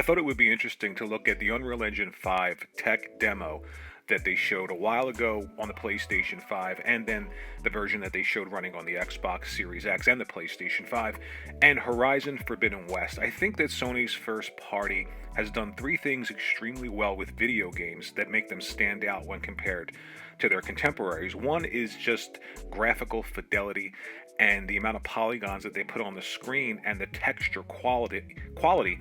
thought it would be interesting to look at the Unreal Engine 5 tech demo that they showed a while ago on the PlayStation 5, and then the version that they showed running on the Xbox Series X and the PlayStation 5, and Horizon Forbidden West. I think that Sony's first party has done three things extremely well with video games that make them stand out when compared to their contemporaries. One is just graphical fidelity and the amount of polygons that they put on the screen and the texture quality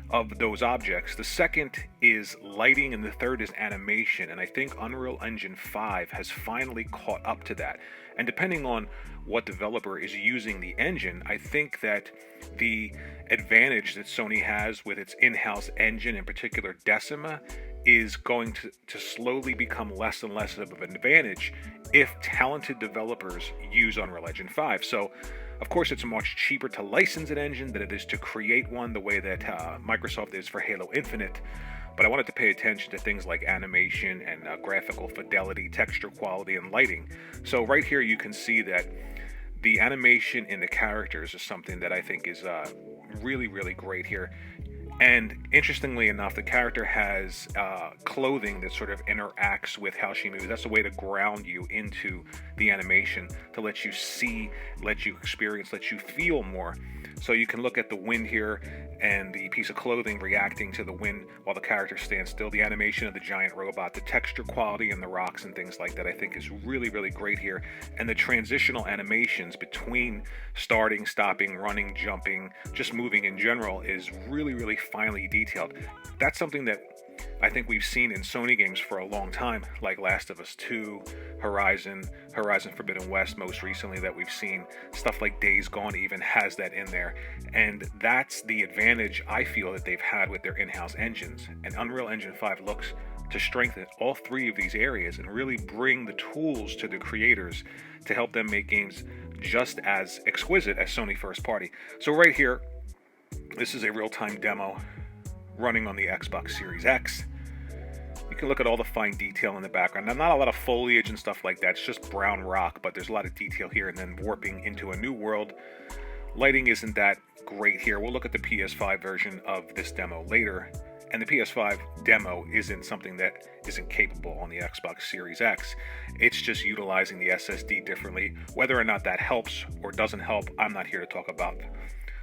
of those objects. The second is lighting, and the third is animation. And I think Unreal Engine 5 has finally caught up to that. And depending on what developer is using the engine, I think that the advantage that Sony has with its in-house engine, in particular Decima, is going to slowly become less and less of an advantage if talented developers use Unreal Engine 5. So, of course, it's much cheaper to license an engine than it is to create one, the way that Microsoft is for Halo Infinite. But I wanted to pay attention to things like animation and graphical fidelity, texture quality, and lighting. So right here you can see that the animation in the characters is something that I think is really, really great here. And interestingly enough, the character has clothing that sort of interacts with how she moves. That's a way to ground you into the animation, to let you see, let you experience, let you feel more. So you can look at the wind here and the piece of clothing reacting to the wind while the character stands still. The animation of the giant robot, the texture quality and the rocks and things like that, I think is really, really great here. And the transitional animations between starting, stopping, running, jumping, just moving in general is really, really finely detailed. That's something that I think we've seen in Sony games for a long time, like Last of Us 2, Horizon Forbidden West most recently that we've seen. Stuff like Days Gone even has that in there. And that's the advantage I feel that they've had with their in-house engines. And Unreal Engine 5 looks to strengthen all three of these areas and really bring the tools to the creators to help them make games just as exquisite as Sony first party. So right here, this is a real-time demo running on the Xbox Series X. You can look at all the fine detail in the background. Now, not a lot of foliage and stuff like that. It's just brown rock, but there's a lot of detail here, and then warping into a new world. Lighting isn't that great here. We'll look at the PS5 version of this demo later. And the PS5 demo isn't something that isn't capable on the Xbox Series X. It's just utilizing the SSD differently. Whether or not that helps or doesn't help, I'm not here to talk about.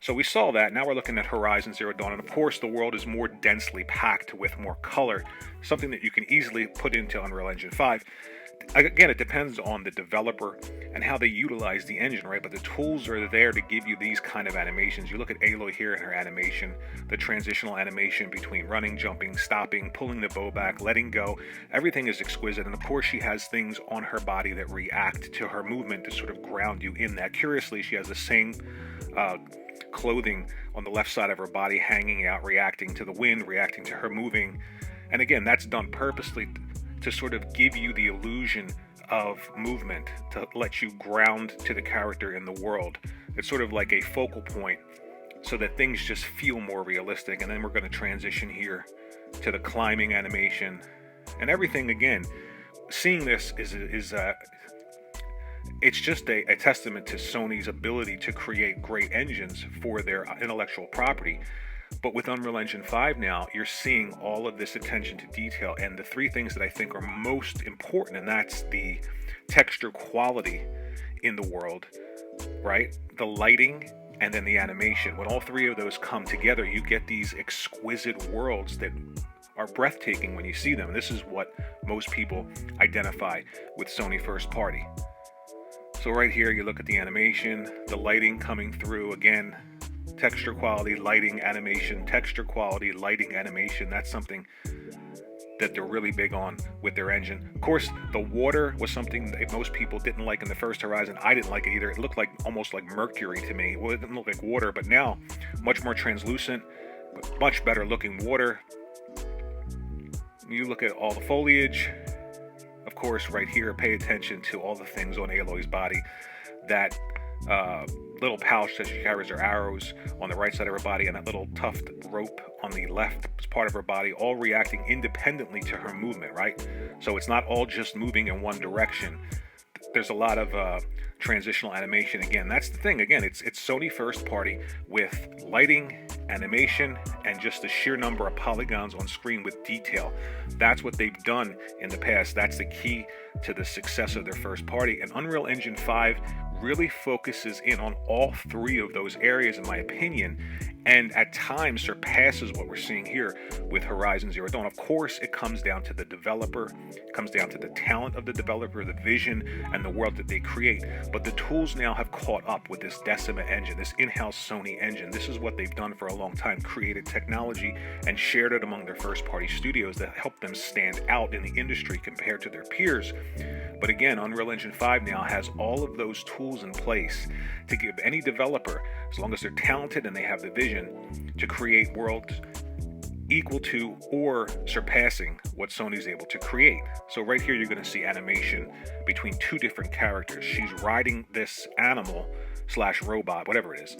So we saw that. Now we're looking at Horizon Zero Dawn, and of course the world is more densely packed with more color, something that you can easily put into Unreal Engine 5. Again, it depends on the developer and how they utilize the engine, right? But the tools are there to give you these kind of animations. You look at Aloy here in her animation, the transitional animation between running, jumping, stopping, pulling the bow back, letting go. Everything is exquisite. And of course, she has things on her body that react to her movement to sort of ground you in that. Curiously, she has the same clothing on the left side of her body hanging out, reacting to the wind, reacting to her moving. And again, that's done purposely to sort of give you the illusion of movement, to let you ground to the character in the world. It's sort of like a focal point so that things just feel more realistic. And then we're going to transition here to the climbing animation and everything. Again, seeing this is it's just a testament to Sony's ability to create great engines for their intellectual property. But with Unreal Engine 5 now, you're seeing all of this attention to detail, and the three things that I think are most important, and that's the texture quality in the world, right? The lighting, and then the animation. When all three of those come together, you get these exquisite worlds that are breathtaking when you see them. This is what most people identify with Sony first party. So right here, you look at the animation, the lighting coming through, again, texture quality, lighting, animation, texture quality, lighting, animation. That's something that they're really big on with their engine. Of course, the water was something that most people didn't like in the first Horizon. I didn't like it either. It looked like almost like mercury to me. Well, it didn't look like water, but now much more translucent, much better looking water. You look at all the foliage. Of course, right here, pay attention to all the things on Aloy's body. That little pouch that she carries her arrows on the right side of her body, and that little tuft rope on the left part of her body, all reacting independently to her movement, right? So it's not all just moving in one direction. there's a lot of transitional animation. Again, that's the thing. Again, it's Sony first party with lighting, animation, and just the sheer number of polygons on screen with detail. That's what they've done in the past. That's the key to the success of their first party. And Unreal Engine 5 really focuses in on all three of those areas, in my opinion, and at times surpasses what we're seeing here with Horizon Zero Dawn. Of course, it comes down to the developer, it comes down to the talent of the developer, the vision, and the world that they create. But the tools now have caught up with this Decima engine, this in-house Sony engine. This is what they've done for a long time, created technology and shared it among their first-party studios that help them stand out in the industry compared to their peers. But again, Unreal Engine 5 now has all of those tools in place to give any developer, as long as they're talented and they have the vision, to create worlds equal to or surpassing what Sony's able to create. So right here you're going to see animation between two different characters. She's riding this animal slash robot, whatever it is.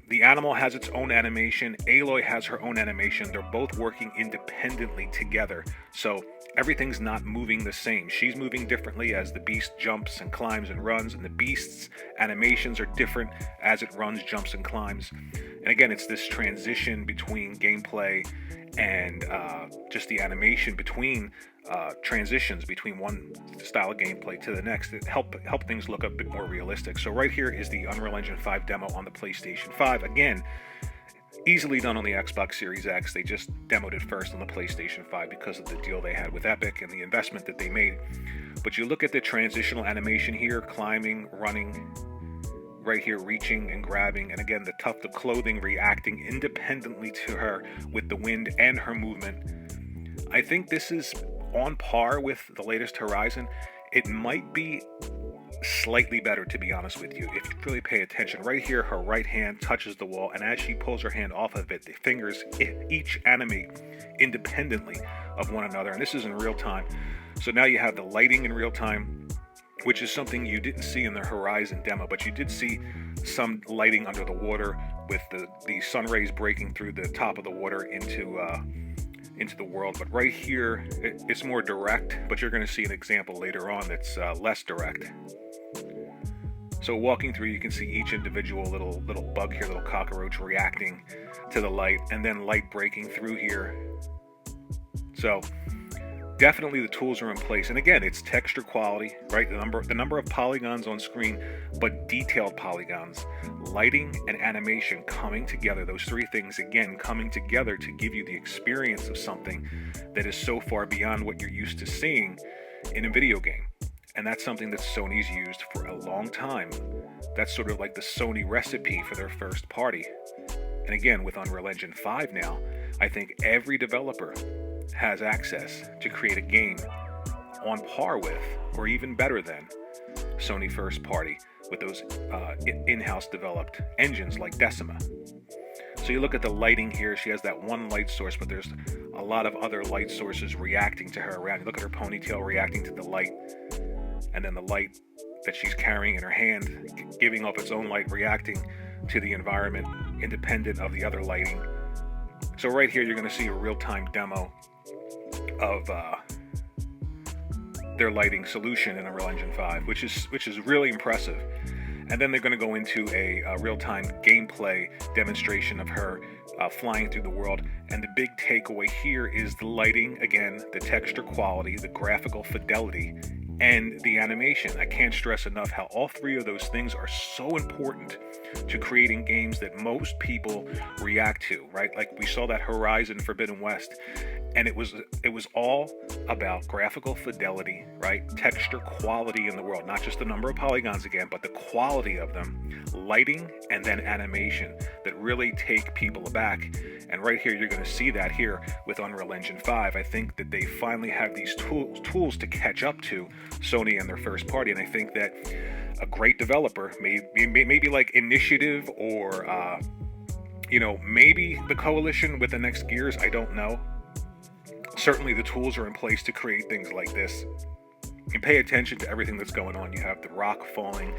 The animal has its own animation. Aloy has her own animation. They're both working independently together. So everything's not moving the same. She's moving differently as the beast jumps and climbs and runs, and the beast's animations are different as it runs, jumps, and climbs. And again, it's this transition between gameplay and just the animation between transitions between one style of gameplay to the next that help things look a bit more realistic. So right here is the Unreal Engine 5 demo on the PlayStation 5. Again, easily done on the Xbox Series X. They just demoed it first on the PlayStation 5 because of the deal they had with Epic and the investment that they made. But you look at the transitional animation here, climbing, running, right here reaching and grabbing, and again the clothing reacting independently to her with the wind and her movement. I think this is on par with the latest Horizon. It might be slightly better, to be honest with you, if you really pay attention. Right here, her right hand touches the wall, and as she pulls her hand off of it, the fingers each animate independently of one another, and this is in real time. So now you have the lighting in real time, which is something you didn't see in the Horizon demo, but you did see some lighting under the water with the sun rays breaking through the top of the water into the world. But right here, it's more direct, but you're going to see an example later on that's less direct. So walking through, you can see each individual little bug here, little cockroach reacting to the light, and then light breaking through here. So definitely the tools are in place. And again, it's texture quality, right? The number of polygons on screen, but detailed polygons, lighting and animation coming together. Those three things, again, coming together to give you the experience of something that is so far beyond what you're used to seeing in a video game. And that's something that Sony's used for a long time. That's sort of like the Sony recipe for their first party. And again, with Unreal Engine 5 now, I think every developer has access to create a game on par with, or even better than, Sony first party with those in-house developed engines like Decima. So you look at the lighting here, she has that one light source, but there's a lot of other light sources reacting to her around. You look at her ponytail reacting to the light, and then the light that she's carrying in her hand giving off its own light, reacting to the environment independent of the other lighting. So right here you're going to see a real-time demo of their lighting solution in Unreal Engine 5, which is really impressive. And then they're going to go into a real-time gameplay demonstration of her flying through the world. And the big takeaway here is the lighting, again, the texture quality, the graphical fidelity, and the animation. I can't stress enough how all three of those things are so important to creating games that most people react to, right? Like we saw that Horizon Forbidden West, and it was all about graphical fidelity, right? Texture quality in the world, not just the number of polygons again, but the quality of them, lighting, and then animation that really take people aback. And right here, you're going to see that here with Unreal Engine 5. I think that they finally have these tools to catch up to Sony and their first party, and I think that a great developer, maybe like Initiative or maybe the Coalition with the next Gears, I don't know. Certainly the tools are in place to create things like this. You pay attention to everything that's going on. You have the rock falling,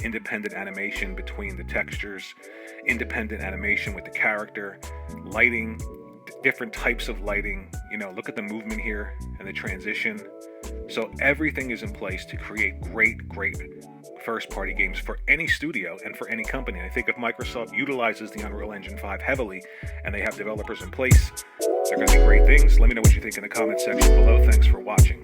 independent animation between the textures, independent animation with the character, lighting, different types of lighting. Look at the movement here and the transition. So everything is in place to create great first-party games for any studio and for any company. I think if Microsoft utilizes the Unreal Engine 5 heavily and they have developers in place, they're going to be great things. Let me know what you think in the comment section below. Thanks for watching.